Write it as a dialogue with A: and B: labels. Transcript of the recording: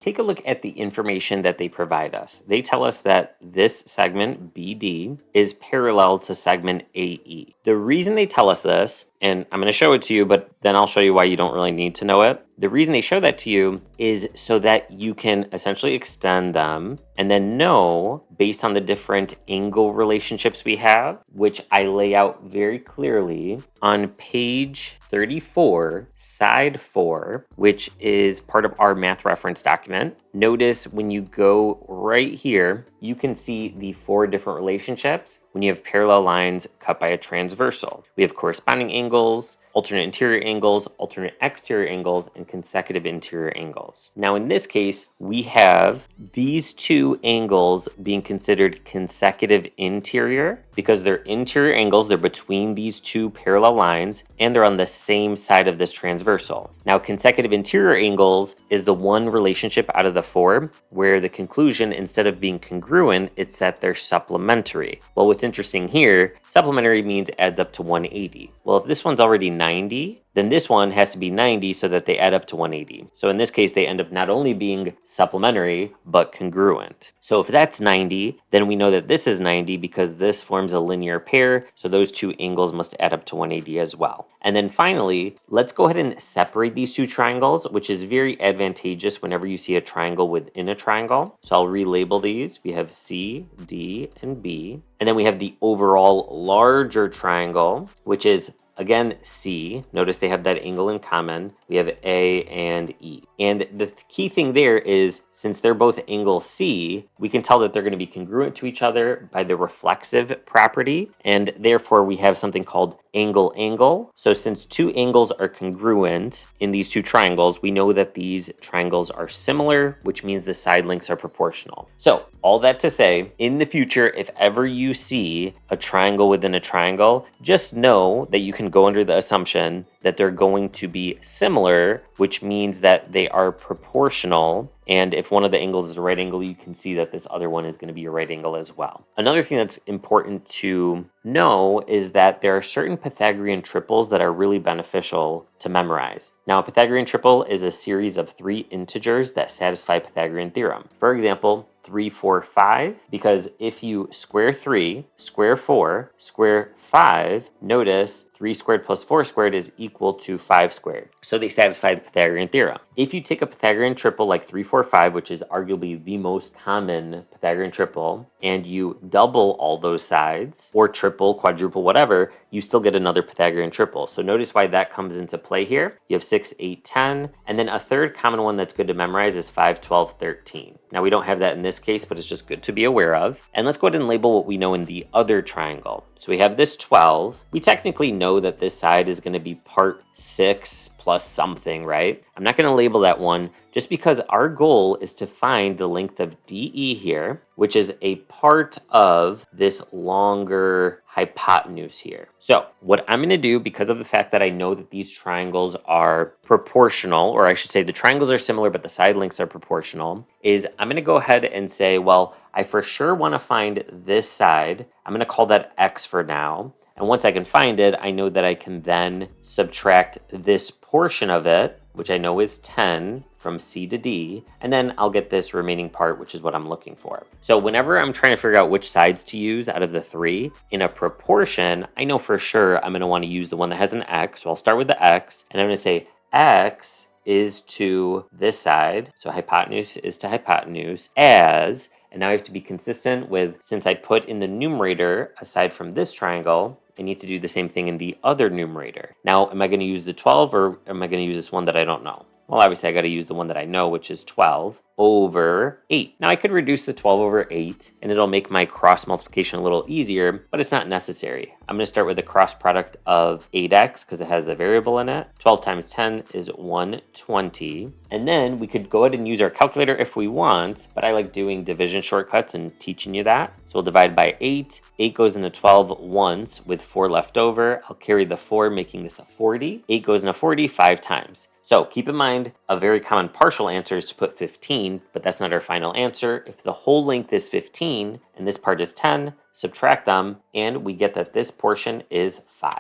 A: Take a look at the information that they provide us. They tell us that this segment, BD, is parallel to segment AE. The reason they tell us this, and I'm going to show it to you, but then I'll show you why you don't really need to know it. The reason they show that to you is so that you can essentially extend them and then know, based on the different angle relationships we have, which I lay out very clearly on page 34, side 4, which is part of our math reference document. Notice when you go right here, you can see the 4 different relationships when you have parallel lines cut by a transversal. We have corresponding angles, alternate interior angles, alternate exterior angles, and consecutive interior angles. Now in this case, we have these 2 angles being considered consecutive interior because they're interior angles, they're between these 2 parallel lines, and they're on the same side of this transversal. Now consecutive interior angles is the one relationship out of the 4 where the conclusion, instead of being congruent, it's that they're supplementary. Well, what's interesting here, supplementary means adds up to 180. Well, if this one's already 90, then this one has to be 90 so that they add up to 180. So in this case, they end up not only being supplementary, but congruent. So if that's 90, then we know that this is 90 because this forms a linear pair. So those 2 angles must add up to 180 as well. And then finally, let's go ahead and separate these 2 triangles, which is very advantageous whenever you see a triangle within a triangle. So I'll relabel these. We have C, D, and B. And then we have the overall larger triangle, which is again, C. Notice they have that angle in common. We have A and E. And the key thing there is, since they're both angle C, we can tell that they're going to be congruent to each other by the reflexive property. And therefore, we have something called angle-angle. So since 2 angles are congruent in these 2 triangles, we know that these triangles are similar, which means the side lengths are proportional. So all that to say, in the future, if ever you see a triangle within a triangle, just know that you can go under the assumption that they're going to be similar, which means that they are proportional. And if one of the angles is a right angle, you can see that this other one is going to be a right angle as well. Another thing that's important to know is that there are certain Pythagorean triples that are really beneficial to memorize. Now, a Pythagorean triple is a series of 3 integers that satisfy Pythagorean theorem. For example, 3, 4, 5, because if you square 3, square 4, square 5, notice 3 squared plus 4 squared is equal to 5 squared. So they satisfy the Pythagorean theorem. If you take a Pythagorean triple like 3, 4, 5, which is arguably the most common Pythagorean triple, and you double all those sides, or triple, quadruple, whatever, you still get another Pythagorean triple. So notice why that comes into play here. You have 6, 8, 10, and then a third common one that's good to memorize is 5, 12, 13. Now we don't have that in this case, but it's just good to be aware of. And let's go ahead and label what we know in the other triangle. So we have this 12. We technically know that this side is going to be part 6 plus something, right? I'm not going to label that one just because our goal is to find the length of DE here, which is a part of this longer hypotenuse here. So what I'm going to do, because of the fact that I know that these triangles are proportional, or I should say the triangles are similar, but the side lengths are proportional, is I'm going to go ahead and say, well, I for sure want to find this side. I'm going to call that X for now. And once I can find it, I know that I can then subtract this portion of it, which I know is 10 from C to D, and then I'll get this remaining part, which is what I'm looking for. So whenever I'm trying to figure out which sides to use out of the 3 in a proportion, I know for sure I'm going to want to use the one that has an X. So I'll start with the X, and I'm going to say X is to this side, so hypotenuse is to hypotenuse, as, and now I have to be consistent with, since I put in the numerator, aside from this triangle, I need to do the same thing in the other numerator. Now, am I going to use the 12 or am I going to use this one that I don't know? Well, obviously, I got to use the one that I know, which is 12 over 8. Now, I could reduce the 12 over 8, and it'll make my cross multiplication a little easier, but it's not necessary. I'm going to start with the cross product of 8x because it has the variable in it. 12 times 10 is 120. And then we could go ahead and use our calculator if we want, but I like doing division shortcuts and teaching you that. So we'll divide by 8. 8 goes into 12 once with 4 left over. I'll carry the 4, making this a 40. 8 goes into 40 5 times. So keep in mind, a very common partial answer is to put 15, but that's not our final answer. If the whole length is 15 and this part is 10, subtract them, and we get that this portion is 5.